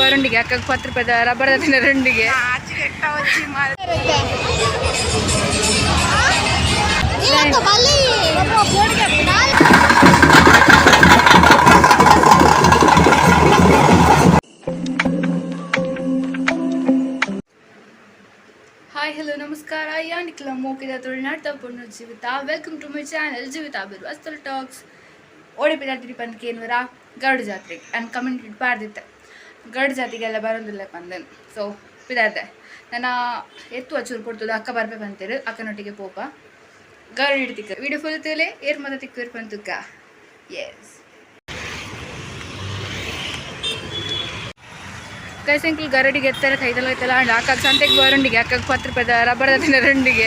ರಂಡಿಗೆ ಅಕ್ಕಗೆ 10 ರೂಪಾಯಿದ rubber ತಿನ್ನ ರಂಡಿಗೆ hi hello ನಮಸ್ಕಾರ ಯಾನಿಕ್ಲ ಮೂಕಿದ ತುಳುನಾಡ್ತಾ ಪುಣ್ಯ ಜೀವಿತ ವೆಲ್ಕಮ್ ಟು ಮೈ ಚಾನಲ್ ಜೀವಿತ ಬಿರ್ವಾಸ್ತಲ್ ಟಾಕ್ಸ್ ಓಡಿಪಿದಾತಿರಿ ಪಂದ್ಕೇನ್ವರ ಗರುಡ ಜಾತ್ರೆಗೆ ನಾನು ಕಮೆಂಟ್ ಪಾಡ್ದಿತ್ತೆ ಗರುಡ ಜಾತಿಗೆಲ್ಲ ಬರೋದಿಲ್ಲ ಪಂದನ್ ಸೊ ಪಿದಾದೆ ನನ್ನ ಎತ್ತು ಹಚ್ಚೂರು ಕೊಡ್ತದೆ ಅಕ್ಕ ಬರ್ಬೇಕು ಅಂತೀರು ಅಕ್ಕನೊಟ್ಟಿಗೆ ಪೋಪ ಗರುಡ ಹಿಡ್ತಿಕ್ಕ ವಿಡಿಯೋ ಫುಲ್ ತೇಲೆ ಏರ್ ಮದ ತಿಕ್ಕಿರ್ ಪಂತುಕ್ಕ ಎಸ್ ಕೈಸಂಕಲ್ ಗರಡಿಗೆ ಎತ್ತರ ಕೈದಲ್ಲ ಐತಲ್ಲ ಅಂಡ್ ಅಕ್ಕಗೆ ಸಂತೆಗೆ ಬರಂಡಿಗೆ ಅಕ್ಕಗೆ 10 ರೂಪಾಯಿದ ರಬ್ಬರ್ ತಿನ್ನ ರಂಡಿಗೆ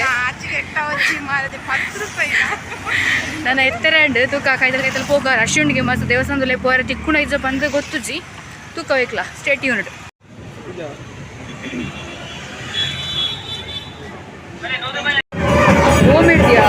ನನ್ನ ಎತ್ತರ ಅಂಡ್ ತೂಕ ಕೈದಲ್ಲಿ ಹೋಗ ಅಶ್ವಿನಿಗೆ ಮಸ್ತ್ ದೇವಸ್ಥಾನದಲ್ಲಿ ಪೋರ ತಿಕ್ಕುಣ ಇಜ್ಜ ಬಂದು ಗೊತ್ತುಜಿ ತೂಕ ಬೇಕಲ್ಲ ಸ್ಟೇಟ್ ಯೂನಿಟ್ ಓಮ್ ಹಿಡ್ದಿಯಾ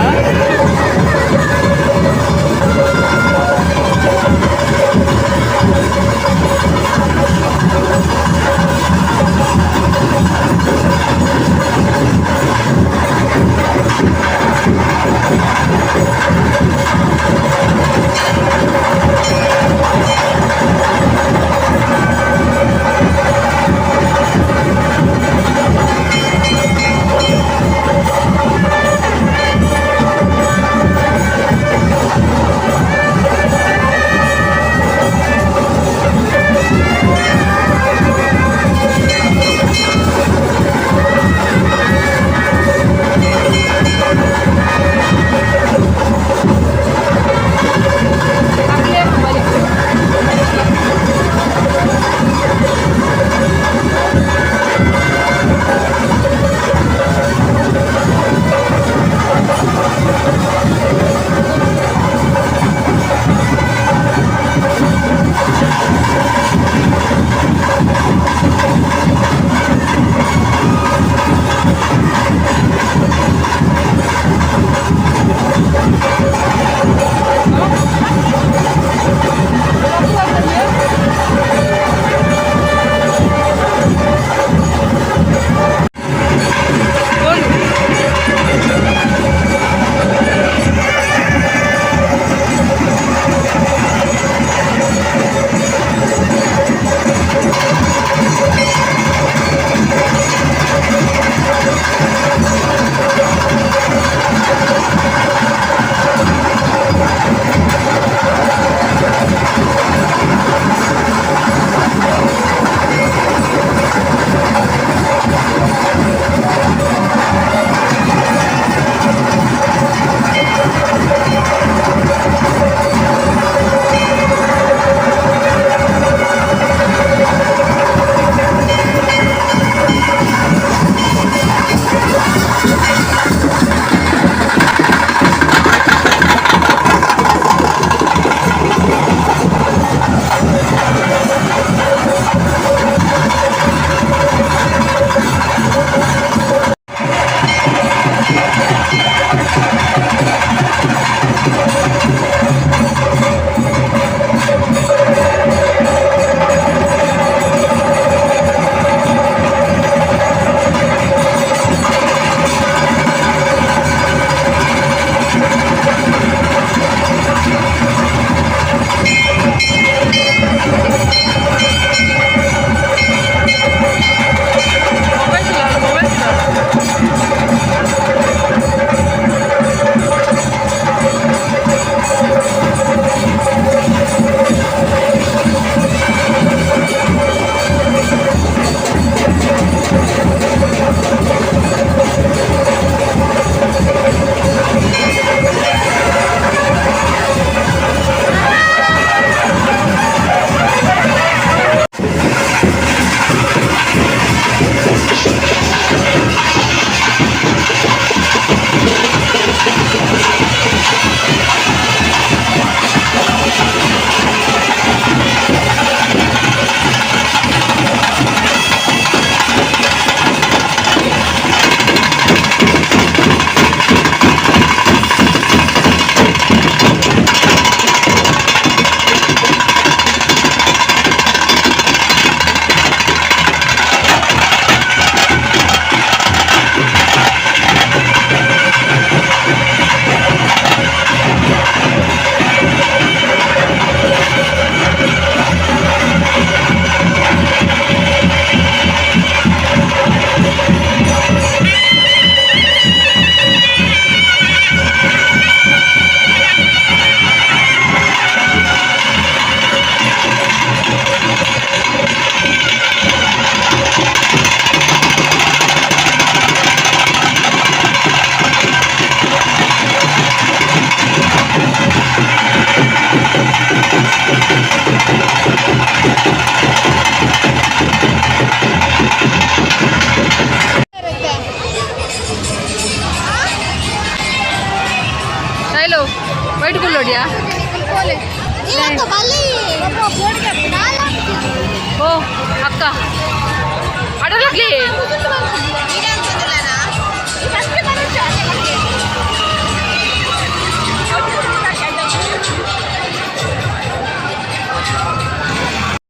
ಆಟ